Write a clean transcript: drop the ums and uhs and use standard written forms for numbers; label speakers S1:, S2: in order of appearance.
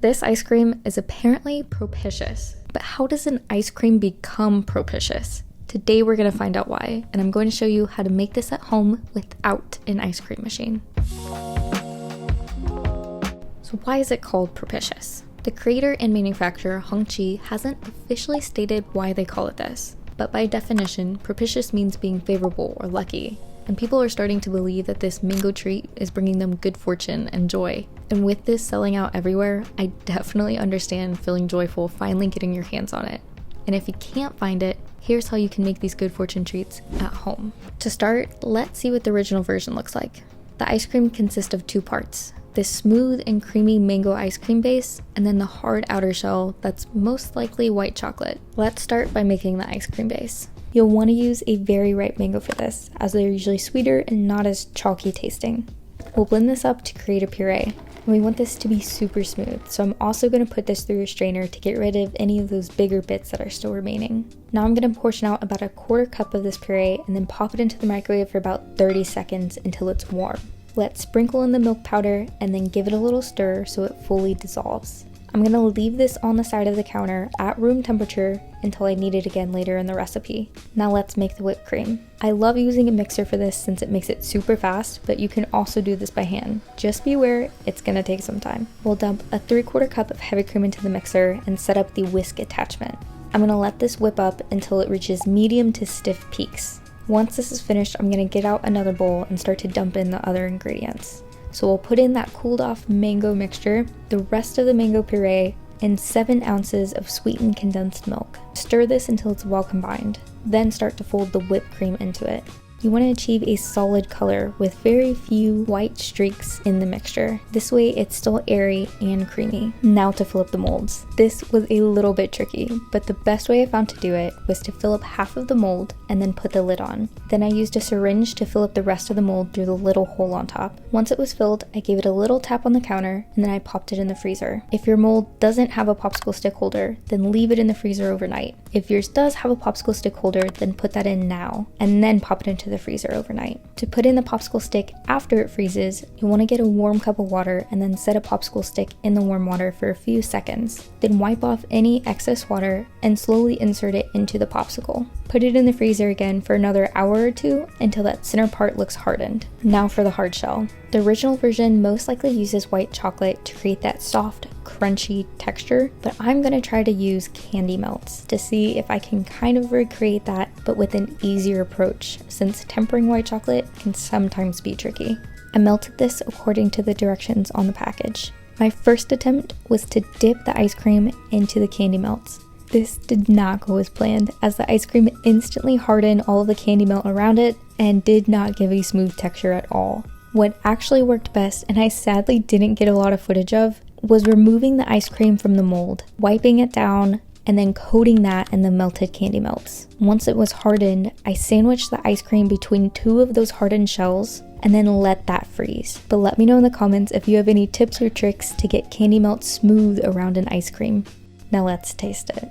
S1: This ice cream is apparently propitious, but how does an ice cream become propitious? Today we're going to find out why, and I'm going to show you how to make this at home without an ice cream machine. So why is it called propitious? The creator and manufacturer Hongqi hasn't officially stated why they call it this, but by definition, propitious means being favorable or lucky, and people are starting to believe that this mango treat is bringing them good fortune and joy. And with this selling out everywhere, I definitely understand feeling joyful finally getting your hands on it. And if you can't find it, here's how you can make these good fortune treats at home. To start, let's see what the original version looks like. The ice cream consists of two parts. This smooth and creamy mango ice cream base, and then the hard outer shell that's most likely white chocolate. Let's start by making the ice cream base. You'll want to use a very ripe mango for this, as they're usually sweeter and not as chalky tasting. We'll blend this up to create a puree, and we want this to be super smooth, so I'm also going to put this through a strainer to get rid of any of those bigger bits that are still remaining. Now I'm going to portion out about 1/4 cup of this puree and then pop it into the microwave for about 30 seconds until it's warm. Let's sprinkle in the milk powder and then give it a little stir so it fully dissolves. I'm going to leave this on the side of the counter at room temperature until I need it again later in the recipe. Now let's make the whipped cream. I love using a mixer for this since it makes it super fast, but you can also do this by hand. Just beware, it's going to take some time. We'll dump 3/4 cup of heavy cream into the mixer and set up the whisk attachment. I'm going to let this whip up until it reaches medium to stiff peaks. Once this is finished, I'm going to get out another bowl and start to dump in the other ingredients. So we'll put in that cooled off mango mixture, the rest of the mango puree, and 7 ounces of sweetened condensed milk. Stir this until it's well combined, then start to fold the whipped cream into it. You want to achieve a solid color with very few white streaks in the mixture. This way it's still airy and creamy. Now to fill up the molds. This was a little bit tricky, but the best way I found to do it was to fill up half of the mold and then put the lid on. Then I used a syringe to fill up the rest of the mold through the little hole on top. Once it was filled, I gave it a little tap on the counter and then I popped it in the freezer. If your mold doesn't have a popsicle stick holder, then leave it in the freezer overnight. If yours does have a popsicle stick holder, then put that in now and then pop it into the freezer overnight. To put in the popsicle stick after it freezes, you want to get a warm cup of water and then set a popsicle stick in the warm water for a few seconds. Then wipe off any excess water and slowly insert it into the popsicle. Put it in the freezer again for another hour or two until that center part looks hardened. Now for the hard shell. The original version most likely uses white chocolate to create that soft, crunchy texture, but I'm going to try to use candy melts to see if I can kind of recreate that, but with an easier approach, since tempering white chocolate can sometimes be tricky. I melted this according to the directions on the package. My first attempt was to dip the ice cream into the candy melts. This did not go as planned, as the ice cream instantly hardened all of the candy melt around it and did not give a smooth texture at all. What actually worked best, and I sadly didn't get a lot of footage of, was removing the ice cream from the mold, wiping it down, and then coating that in the melted candy melts. Once it was hardened, I sandwiched the ice cream between 2 of those hardened shells and then let that freeze. But let me know in the comments if you have any tips or tricks to get candy melt smooth around an ice cream. Now let's taste it.